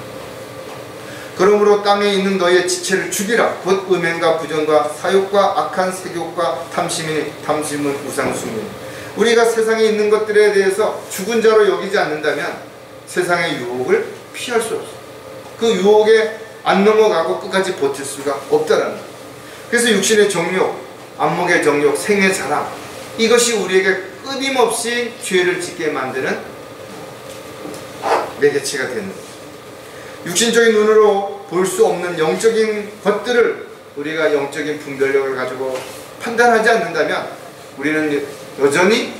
그러므로 땅에 있는 너희의 지체를 죽이라. 곧 음행과 부정과 사욕과 악한 색욕과 탐심은 우상숭배. 우리가 세상에 있는 것들에 대해서 죽은 자로 여기지 않는다면 세상의 유혹을 피할 수 없어요. 그 유혹에 안 넘어가고 끝까지 버틸 수가 없다라는 거예요. 그래서 육신의 정욕, 안목의 정욕, 생의 자랑, 이것이 우리에게 끊임없이 죄를 짓게 만드는 매개체가 되는 거예요. 육신적인 눈으로 볼 수 없는 영적인 것들을 우리가 영적인 분별력을 가지고 판단하지 않는다면 우리는 여전히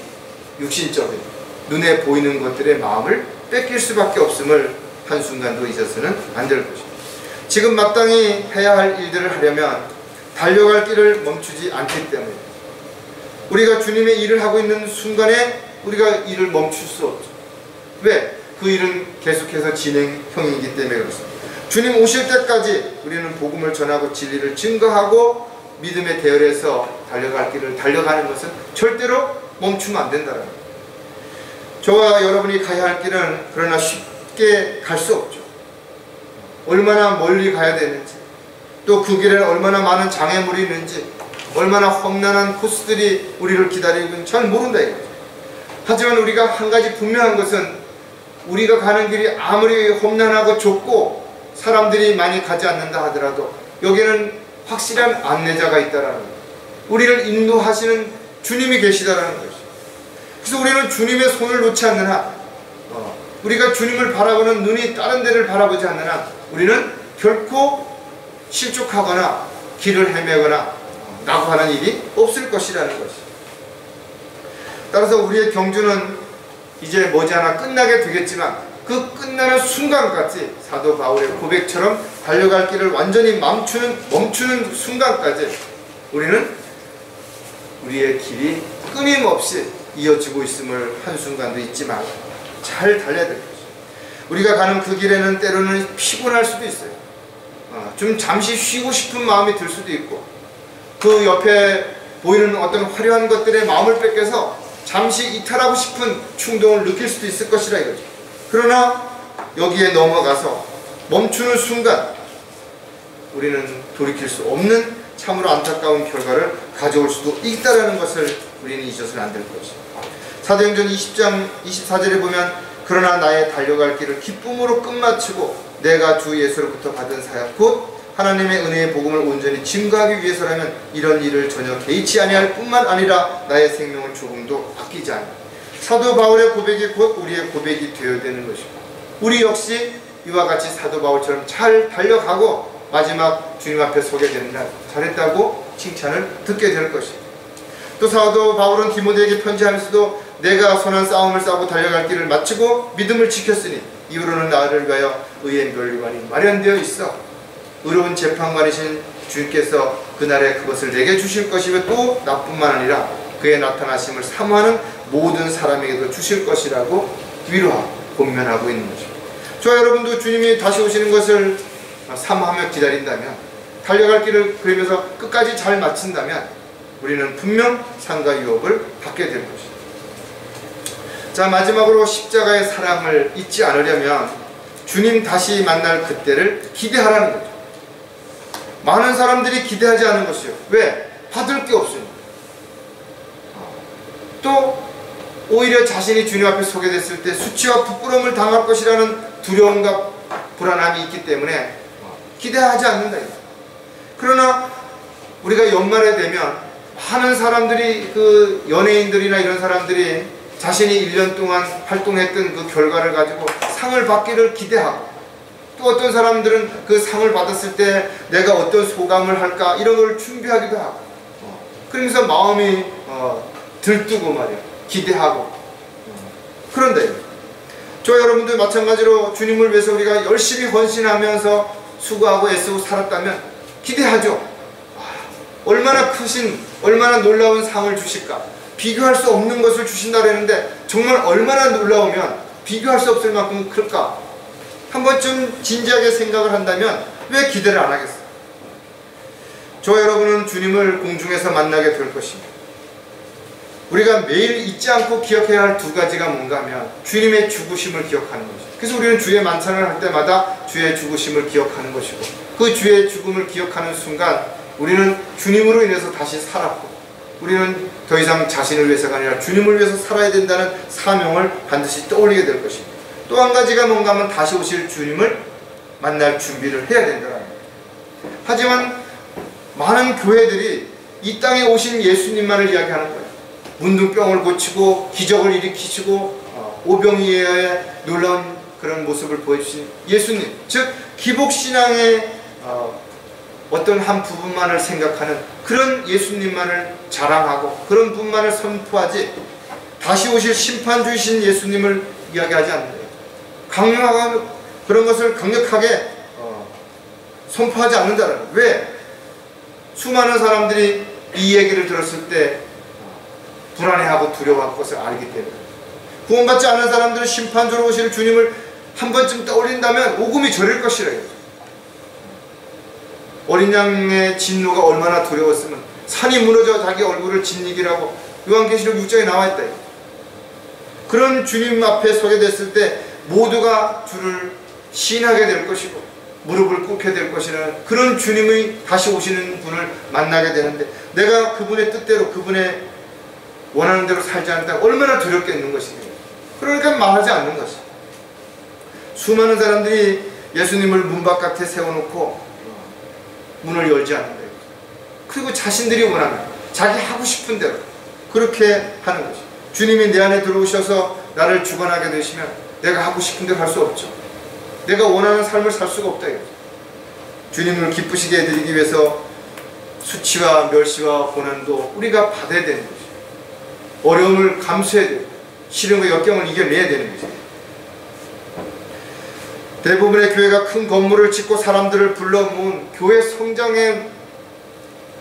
육신적인 눈에 보이는 것들의 마음을 뺏길 수밖에 없음을 한순간도 잊어서는 안 될 것입니다. 지금 마땅히 해야 할 일들을 하려면 달려갈 길을 멈추지 않기 때문에 우리가 주님의 일을 하고 있는 순간에 우리가 일을 멈출 수 없죠. 왜? 그 일은 계속해서 진행형이기 때문에 그렇습니다. 주님 오실 때까지 우리는 복음을 전하고 진리를 증거하고 믿음의 대열에서 달려갈 길을 달려가는 것은 절대로 멈추면 안 된다는 거예요. 저와 여러분이 가야 할 길은 그러나 쉽게 갈 수 없죠. 얼마나 멀리 가야 되는지, 또 그 길에 얼마나 많은 장애물이 있는지, 얼마나 험난한 코스들이 우리를 기다리고 있는지 잘 모른다 이거죠. 하지만 우리가 한 가지 분명한 것은 우리가 가는 길이 아무리 험난하고 좁고 사람들이 많이 가지 않는다 하더라도 여기는 확실한 안내자가 있다라는 거예요. 우리를 인도하시는 주님이 계시다라는 것이죠. 그래서 우리는 주님의 손을 놓지 않는 한, 우리가 주님을 바라보는 눈이 다른 데를 바라보지 않는 한 우리는 결코 실족하거나 길을 헤매거나 라고 하는 일이 없을 것이라는 것이죠. 따라서 우리의 경주는 이제 머지않아 끝나게 되겠지만 그 끝나는 순간까지 사도 바울의 고백처럼 달려갈 길을 완전히 멈추는 순간까지 우리는 우리의 길이 끊임없이 이어지고 있음을 한순간도 잊지 말고 잘 달려야 될 것이죠. 우리가 가는 그 길에는 때로는 피곤할 수도 있어요. 좀 잠시 쉬고 싶은 마음이 들 수도 있고 그 옆에 보이는 어떤 화려한 것들의 마음을 뺏겨서 잠시 이탈하고 싶은 충동을 느낄 수도 있을 것이라 이거죠. 그러나 여기에 넘어가서 멈추는 순간 우리는 돌이킬 수 없는 참으로 안타까운 결과를 가져올 수도 있다는 것을 우리는 잊어서는 안 될 것이죠. 사도행전 20장 24절에 보면 그러나 나의 달려갈 길을 기쁨으로 끝마치고 내가 주 예수로부터 받은 사역 곧 하나님의 은혜의 복음을 온전히 증거하기 위해서라면 이런 일을 전혀 개의치 아니할 뿐만 아니라 나의 생명을 조금도 아끼지 않아. 사도 바울의 고백이 곧 우리의 고백이 되어야 되는 것이고 우리 역시 이와 같이 사도 바울처럼 잘 달려가고 마지막 주님 앞에 서게 되는 날 잘했다고 칭찬을 듣게 될 것입니다. 또 사도 바울은 디모데에게 편지하면서도 내가 선한 싸움을 싸고 달려갈 길을 마치고 믿음을 지켰으니 이후로는 나를 위하여 의의 멸류관이 마련되어 있어 의로운 재판관이신 주님께서 그날에 그것을 내게 주실 것이며 또 나뿐만 아니라 그의 나타나심을 사모하는 모든 사람에게도 주실 것이라고 위로하고 권면하고 있는 것입니다. 저와 여러분도 주님이 다시 오시는 것을 사모하며 기다린다면 달려갈 길을 그러면서 끝까지 잘 마친다면 우리는 분명 상과 유업을 받게 될 것입니다. 자, 마지막으로 십자가의 사랑을 잊지 않으려면 주님 다시 만날 그때를 기대하라는 거죠. 많은 사람들이 기대하지 않은 것이요. 왜? 받을 게 없으니까. 또 오히려 자신이 주님 앞에 서게 됐을 때 수치와 부끄러움을 당할 것이라는 두려움과 불안함이 있기 때문에 기대하지 않는다. 그러나 우리가 연말에 되면 많은 사람들이, 그 연예인들이나 이런 사람들이 자신이 1년 동안 활동했던 그 결과를 가지고 상을 받기를 기대하고, 또 어떤 사람들은 그 상을 받았을 때 내가 어떤 소감을 할까 이런 걸 준비하기도 하고, 그러면서 마음이 들뜨고 말이야, 기대하고. 그런데 저 여러분들 마찬가지로 주님을 위해서 우리가 열심히 헌신하면서 수고하고 애쓰고 살았다면 기대하죠. 얼마나 크신, 얼마나 놀라운 상을 주실까, 비교할 수 없는 것을 주신다 그랬는데 정말 얼마나 놀라우면 비교할 수 없을 만큼 클까? 한 번쯤 진지하게 생각을 한다면 왜 기대를 안 하겠어요? 저 여러분은 주님을 공중에서 만나게 될 것입니다. 우리가 매일 잊지 않고 기억해야 할 두 가지가 뭔가 하면 주님의 죽으심을 기억하는 것이죠. 그래서 우리는 주의 만찬을 할 때마다 주의 죽으심을 기억하는 것이고, 그 주의 죽음을 기억하는 순간 우리는 주님으로 인해서 다시 살았고, 우리는 더 이상 자신을 위해서가 아니라 주님을 위해서 살아야 된다는 사명을 반드시 떠올리게 될 것입니다. 또 한 가지가 뭔가 하면 다시 오실 주님을 만날 준비를 해야 된다는 거예요. 하지만 많은 교회들이 이 땅에 오신 예수님만을 이야기하는 거예요. 문둥병을 고치고 기적을 일으키시고 오병이어의 놀라운 그런 모습을 보여주신 예수님, 즉 기복신앙의 어떤 한 부분만을 생각하는 그런 예수님만을 자랑하고 그런 분만을 선포하지, 다시 오실 심판주이신 예수님을 이야기하지 않는 거예요. 강력하게 그런 것을 강력하게 선포하지 않는다는 거예요. 왜? 수많은 사람들이 이 얘기를 들었을 때 불안해하고 두려워할 것을 알기 때문에, 구원받지 않은 사람들은 심판주로 오실 주님을 한 번쯤 떠올린다면 오금이 저릴 것이래요. 어린 양의 진노가 얼마나 두려웠으면 산이 무너져 자기 얼굴을 짓이기라고 요한계시록 6장에 나와있다. 그런 주님 앞에 서게 됐을 때 모두가 주를 신하게 될 것이고 무릎을 꿇게 될 것이라는 그런 주님의 다시 오시는 분을 만나게 되는데, 내가 그분의 뜻대로 그분의 원하는 대로 살지 않는다 얼마나 두렵겠는 것이냐. 그러니까 말하지 않는 것이. 수많은 사람들이 예수님을 문 바깥에 세워놓고 문을 열지 않는다. 그리고 자신들이 원하는, 자기 하고 싶은 대로 그렇게 하는 것이. 주님이 내 안에 들어오셔서 나를 주관하게 되시면 내가 하고 싶은 대로 할 수 없죠. 내가 원하는 삶을 살 수가 없다. 주님을 기쁘시게 해드리기 위해서 수치와 멸시와 고난도 우리가 받아야 되는 것이죠. 어려움을 감수해야 되고 시련과 역경을 이겨내야 되는 것이죠. 대부분의 교회가 큰 건물을 짓고 사람들을 불러 모은 교회 성장의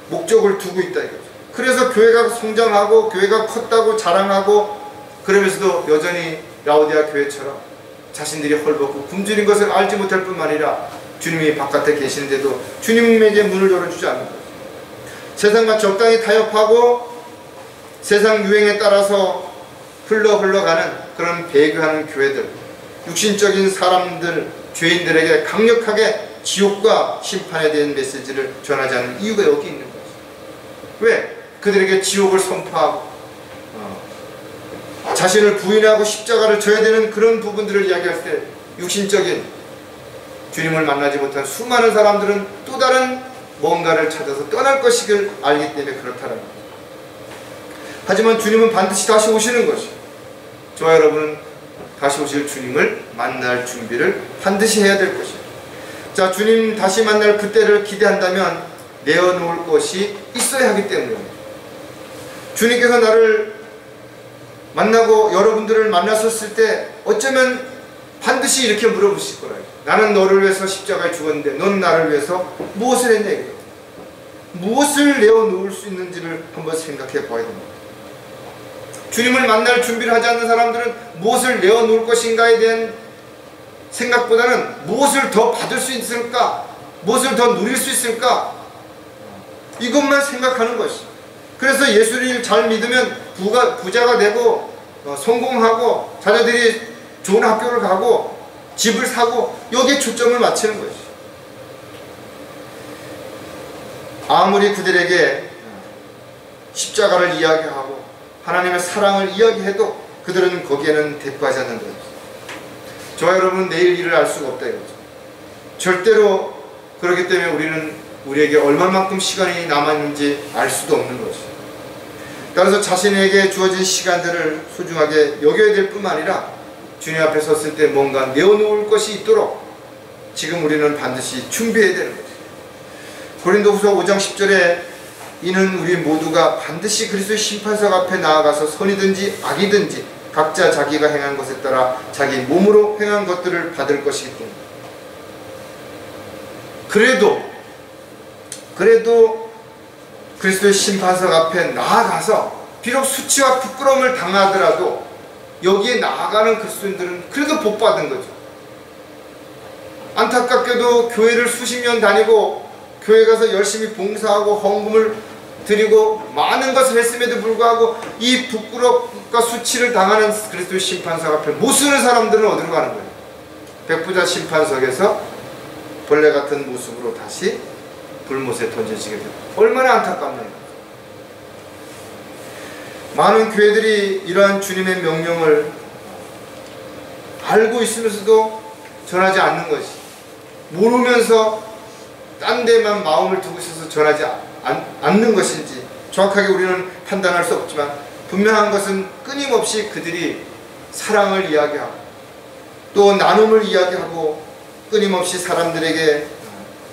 목적을 두고 있다 이거죠. 그래서 교회가 성장하고 교회가 컸다고 자랑하고, 그러면서도 여전히 라오디아 교회처럼 자신들이 헐벗고 굶주린 것을 알지 못할 뿐만 아니라 주님이 바깥에 계시는데도 주님에게 문을 열어주지 않는 거죠. 세상과 적당히 타협하고 세상 유행에 따라서 흘러가는 그런 배교하는 교회들, 육신적인 사람들, 죄인들에게 강력하게 지옥과 심판에 대한 메시지를 전하지 않는 이유가 여기 있는 거죠. 왜? 그들에게 지옥을 선포하고 자신을 부인하고 십자가를 져야 되는 그런 부분들을 이야기할 때 육신적인 주님을 만나지 못한 수많은 사람들은 또 다른 뭔가를 찾아서 떠날 것이길 알기 때문에 그렇다는 거죠. 하지만 주님은 반드시 다시 오시는 것이죠. 저와 여러분은 다시 오실 주님을 만날 준비를 반드시 해야 될 것이에요. 자, 주님 다시 만날 그때를 기대한다면 내어놓을 것이 있어야 하기 때문입니다. 주님께서 나를 만나고 여러분들을 만났었을 때 어쩌면 반드시 이렇게 물어보실 거예요. 나는 너를 위해서 십자가에 죽었는데 넌 나를 위해서 무엇을 했냐 이거예요. 무엇을 내어놓을 수 있는지를 한번 생각해 봐야 됩니다. 주님을 만날 준비를 하지 않는 사람들은 무엇을 내어놓을 것인가에 대한 생각보다는 무엇을 더 받을 수 있을까, 무엇을 더 누릴 수 있을까, 이것만 생각하는 것이. 그래서 예수를 잘 믿으면 부자가 되고 성공하고 자녀들이 좋은 학교를 가고 집을 사고 여기에 초점을 맞추는 것이. 아무리 그들에게 십자가를 이야기하고 하나님의 사랑을 이야기해도 그들은 거기에는 대꾸하지 않는 거죠. 저와 여러분은 내일 일을 알 수가 없다 이거죠. 절대로. 그렇기 때문에 우리는 우리에게 얼마만큼 시간이 남았는지 알 수도 없는 것이죠. 따라서 자신에게 주어진 시간들을 소중하게 여겨야 될 뿐만 아니라 주님 앞에 섰을 때 뭔가 내어놓을 것이 있도록 지금 우리는 반드시 준비해야 되는 거죠. 고린도후서 5장 10절에 이는 우리 모두가 반드시 그리스도의 심판석 앞에 나아가서 선이든지 악이든지 각자 자기가 행한 것에 따라 자기 몸으로 행한 것들을 받을 것이기 때문에 그래도 그리스도의 심판석 앞에 나아가서 비록 수치와 부끄러움을 당하더라도 여기에 나아가는 그리스도인들은 그래도 복받은 거죠. 안타깝게도 교회를 수십 년 다니고 교회 가서 열심히 봉사하고 헌금을 드리고 많은 것을 했음에도 불구하고 이 부끄럽과 수치를 당하는 그리스도의 심판석 앞에 못 서는 사람들은 어디로 가는 거예요? 백부자 심판석에서 벌레 같은 모습으로 다시 불못에 던져지게 됩니다. 얼마나 안타깝나요? 많은 교회들이 이러한 주님의 명령을 알고 있으면서도 전하지 않는 것이, 모르면서 딴 데만 마음을 두고 있어서 전하지 않는 것인지 정확하게 우리는 판단할 수 없지만 분명한 것은 끊임없이 그들이 사랑을 이야기하고 또 나눔을 이야기하고 끊임없이 사람들에게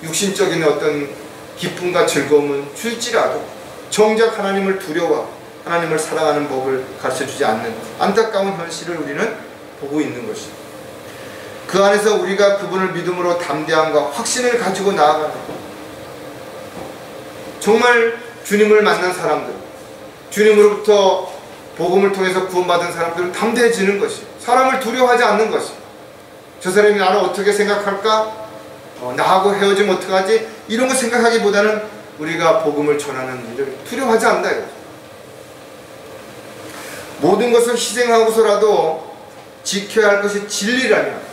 육신적인 어떤 기쁨과 즐거움은 줄지라도 정작 하나님을 두려워하고 하나님을 사랑하는 법을 가르쳐주지 않는 안타까운 현실을 우리는 보고 있는 것입니다. 그 안에서 우리가 그분을 믿음으로 담대함과 확신을 가지고 나아가는, 정말 주님을 만난 사람들, 주님으로부터 복음을 통해서 구원받은 사람들은 담대해지는 것이에요. 사람을 두려워하지 않는 것이에요. 저 사람이 나를 어떻게 생각할까? 나하고 헤어지면 어떡하지? 이런 거 생각하기보다는 우리가 복음을 전하는 일을 두려워하지 않는다 이거죠. 모든 것을 희생하고서라도 지켜야 할 것이 진리라면,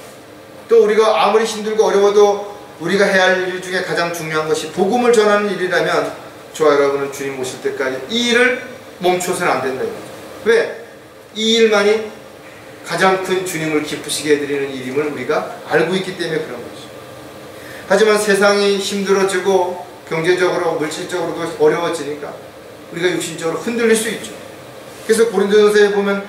또 우리가 아무리 힘들고 어려워도 우리가 해야 할 일 중에 가장 중요한 것이 복음을 전하는 일이라면 저와 여러분은 주님 오실 때까지 이 일을 멈춰서는 안 된다 이거죠. 왜? 이 일만이 가장 큰 주님을 기쁘시게 해드리는 일임을 우리가 알고 있기 때문에 그런 거죠. 하지만 세상이 힘들어지고 경제적으로 물질적으로도 어려워지니까 우리가 육신적으로 흔들릴 수 있죠. 그래서 고린도전서에 보면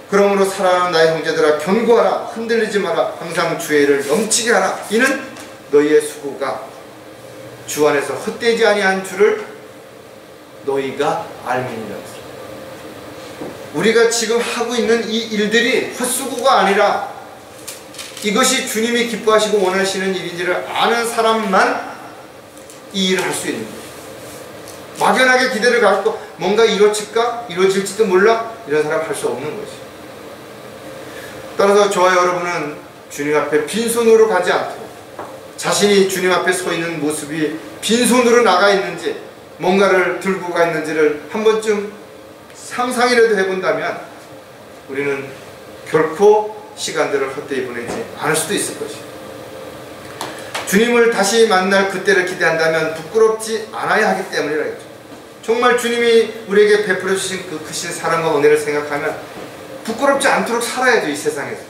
그러므로 사랑하는 나의 형제들아 견고하라, 흔들리지 마라, 항상 주의 일을 넘치게 하라, 이는 너희의 수고가 주 안에서 헛되지 아니한 줄을 너희가 알미니라. 우리가 지금 하고 있는 이 일들이 헛수고가 아니라 이것이 주님이 기뻐하시고 원하시는 일인지를 아는 사람만 이 일을 할 수 있는 거예요. 막연하게 기대를 갖고 뭔가 이루어질지도 몰라, 이런 사람 할 수 없는 것이죠. 따라서 저와 여러분은 주님 앞에 빈손으로 가지 않도록, 자신이 주님 앞에 서 있는 모습이 빈손으로 나가 있는지 뭔가를 들고 가 있는지를 한 번쯤 상상이라도 해본다면 우리는 결코 시간들을 헛되이 보내지 않을 수도 있을 것이에요. 주님을 다시 만날 그때를 기대한다면 부끄럽지 않아야 하기 때문이라겠죠. 정말 주님이 우리에게 베풀어 주신 그 크신 사랑과 은혜를 생각하면 부끄럽지 않도록 살아야죠, 이 세상에서.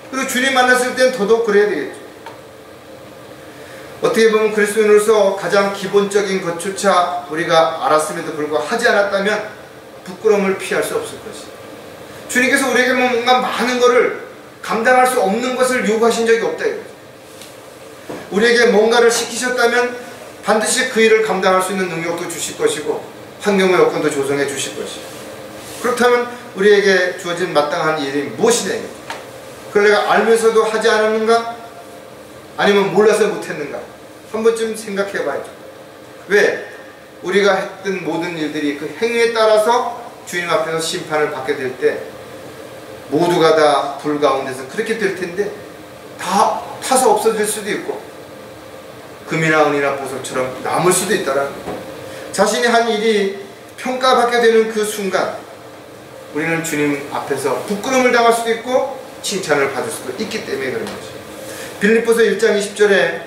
그리고 주님 만났을 땐 더더욱 그래야 되겠죠. 어떻게 보면 그리스도인으로서 가장 기본적인 것조차 우리가 알았음에도 불구하고 하지 않았다면 부끄러움을 피할 수 없을 것이에요. 주님께서 우리에게 뭔가 많은 것을 감당할 수 없는 것을 요구하신 적이 없다 이거죠. 우리에게 뭔가를 시키셨다면 반드시 그 일을 감당할 수 있는 능력도 주실 것이고 환경의 여건도 조성해 주실 것이에요. 그렇다면 우리에게 주어진 마땅한 일이 무엇이냐, 그걸 내가 알면서도 하지 않았는가? 아니면 몰라서 못했는가? 한 번쯤 생각해 봐야죠. 왜? 우리가 했던 모든 일들이 그 행위에 따라서 주님 앞에서 심판을 받게 될 때 모두가 다 불 가운데서 그렇게 될 텐데 다 타서 없어질 수도 있고 금이나 은이나 보석처럼 남을 수도 있다라는 거예요. 자신이 한 일이 평가받게 되는 그 순간 우리는 주님 앞에서 부끄러움을 당할 수도 있고 칭찬을 받을 수도 있기 때문에 그런 거죠. 빌립보서 1장 20절에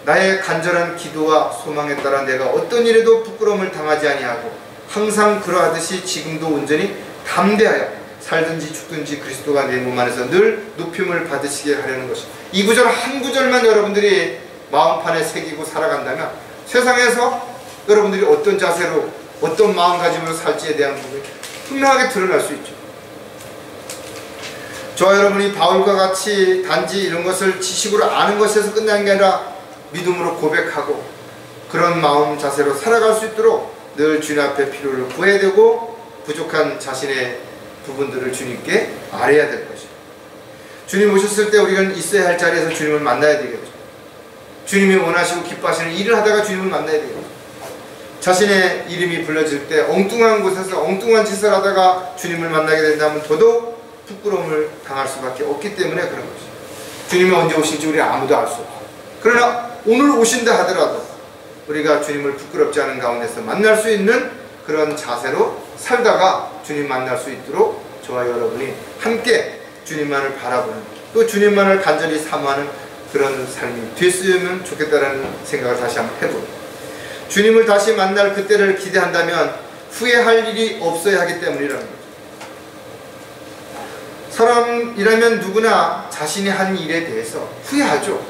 나의 간절한 기도와 소망에 따라 내가 어떤 일에도 부끄러움을 당하지 아니하고 항상 그러하듯이 지금도 온전히 담대하여 살든지 죽든지 그리스도가 내 몸 안에서 늘 높임을 받으시게 하려는 것입니다. 이 구절 한 구절만 여러분들이 마음판에 새기고 살아간다면 세상에서 여러분들이 어떤 자세로 어떤 마음가짐으로 살지에 대한 부분이 분명하게 드러날 수 있죠. 저와 여러분이 바울과 같이 단지 이런 것을 지식으로 아는 것에서 끝나는 게 아니라 믿음으로 고백하고 그런 마음 자세로 살아갈 수 있도록 늘 주님 앞에 필요를 구해야 되고 부족한 자신의 부분들을 주님께 아뢰야 될 것이죠. 주님 오셨을 때 우리는 있어야 할 자리에서 주님을 만나야 되겠죠. 주님이 원하시고 기뻐하시는 일을 하다가 주님을 만나야 되겠죠. 자신의 이름이 불려질 때 엉뚱한 곳에서 엉뚱한 짓을 하다가 주님을 만나게 된다면 더더욱 부끄러움을 당할 수밖에 없기 때문에 그런 것이죠. 주님이 언제 오실지 우리 아무도 알 수 없어요. 그러나 오늘 오신다 하더라도 우리가 주님을 부끄럽지 않은 가운데서 만날 수 있는 그런 자세로 살다가 주님 만날 수 있도록 저와 여러분이 함께 주님만을 바라보는 또 주님만을 간절히 사모하는 그런 삶이 됐으면 좋겠다는 생각을 다시 한번 해봅니다. 주님을 다시 만날 그때를 기대한다면 후회할 일이 없어야 하기 때문이라는 거죠. 사람이라면 누구나 자신이 한 일에 대해서 후회하죠.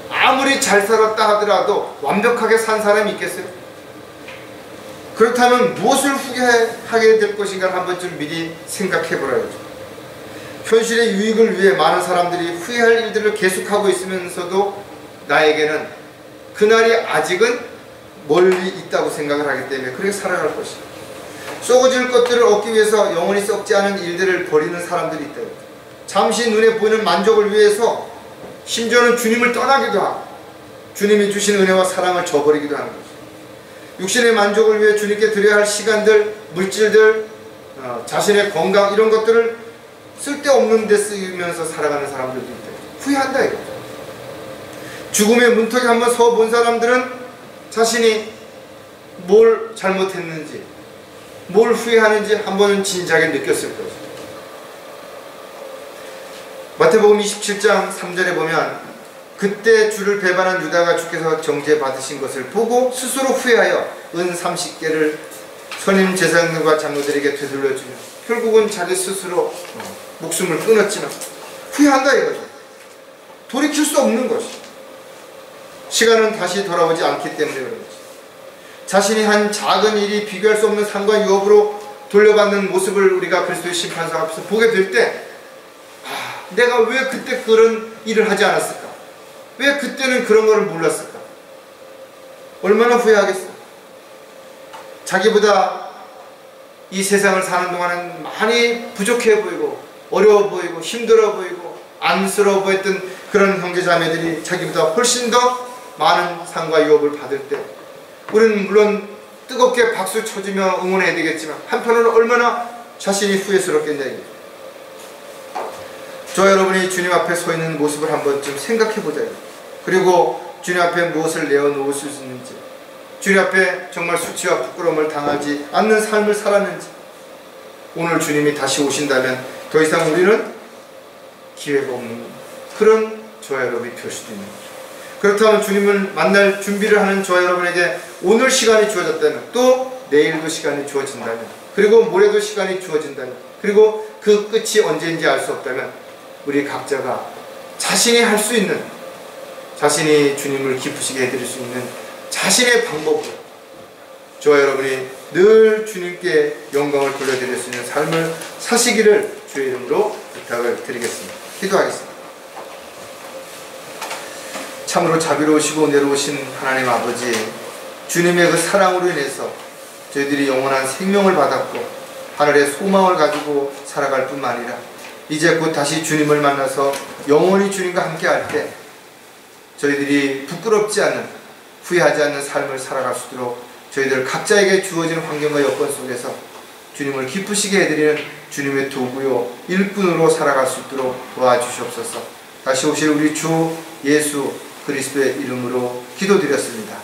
아무리 잘 살았다 하더라도 완벽하게 산 사람이 있겠어요? 그렇다면 무엇을 후회하게 될 것인가 한 번쯤 미리 생각해 보라야죠. 현실의 유익을 위해 많은 사람들이 후회할 일들을 계속하고 있으면서도 나에게는 그날이 아직은 멀리 있다고 생각을 하기 때문에 그렇게 살아갈 것이다. 썩어질 것들을 얻기 위해서 영원히 썩지 않은 일들을 버리는 사람들이 있다. 잠시 눈에 보이는 만족을 위해서 심지어는 주님을 떠나기도 하고 주님이 주신 은혜와 사랑을 저버리기도 하는 거죠. 육신의 만족을 위해 주님께 드려야 할 시간들, 물질들, 자신의 건강 이런 것들을 쓸데없는 데 쓰면서 살아가는 사람들도 있다. 후회한다 이거죠. 죽음의 문턱에 한번 서 본 사람들은 자신이 뭘 잘못했는지 뭘 후회하는지 한 번은 진지하게 느꼈을 거죠. 마태복음 27장 3절에 보면 그때 주를 배반한 유다가 주께서 정죄받으신 것을 보고 스스로 후회하여 은 30개를 선임 제사장들과 장로들에게 되돌려주며 결국은 자기 스스로 목숨을 끊었지만 후회한다 이거죠. 돌이킬 수 없는 것이 시간은 다시 돌아오지 않기 때문에 그런 거죠. 자신이 한 작은 일이 비교할 수 없는 상과 유업으로 돌려받는 모습을 우리가 그리스도의 심판상 앞에서 보게 될 때 내가 왜 그때 그런 일을 하지 않았을까? 왜 그때는 그런 거를 몰랐을까? 얼마나 후회하겠어? 자기보다 이 세상을 사는 동안은 많이 부족해 보이고 어려워 보이고 힘들어 보이고 안쓰러워 보였던 그런 형제자매들이 자기보다 훨씬 더 많은 상과 유업을 받을 때 우리는 물론 뜨겁게 박수 쳐주며 응원해야 되겠지만 한편으로는 얼마나 자신이 후회스럽겠냐 이거죠. 저 여러분이 주님 앞에 서 있는 모습을 한 번쯤 생각해 보자. 그리고 주님 앞에 무엇을 내어놓을 수 있는지, 주님 앞에 정말 수치와 부끄러움을 당하지 않는 삶을 살았는지, 오늘 주님이 다시 오신다면 더 이상 우리는 기회가 없는 그런 저와 여러분이 될 수도 있는 거죠. 그렇다면 주님을 만날 준비를 하는 저와 여러분에게 오늘 시간이 주어졌다면, 또 내일도 시간이 주어진다면, 그리고 모레도 시간이 주어진다면, 그리고 그 끝이 언제인지 알 수 없다면 우리 각자가 자신이 할 수 있는, 자신이 주님을 기쁘시게 해드릴 수 있는 자신의 방법으로 저와 여러분이 늘 주님께 영광을 돌려드릴 수 있는 삶을 사시기를 주의 이름으로 부탁을 드리겠습니다. 기도하겠습니다. 참으로 자비로우시고 내려오신 하나님 아버지, 주님의 그 사랑으로 인해서 저희들이 영원한 생명을 받았고 하늘의 소망을 가지고 살아갈 뿐만 아니라 이제 곧 다시 주님을 만나서 영원히 주님과 함께 할 때 저희들이 부끄럽지 않은, 후회하지 않는 삶을 살아갈 수 있도록 저희들 각자에게 주어진 환경과 여건 속에서 주님을 기쁘시게 해드리는 주님의 도구요 일꾼으로 살아갈 수 있도록 도와주시옵소서. 다시 오실 우리 주 예수 그리스도의 이름으로 기도드렸습니다.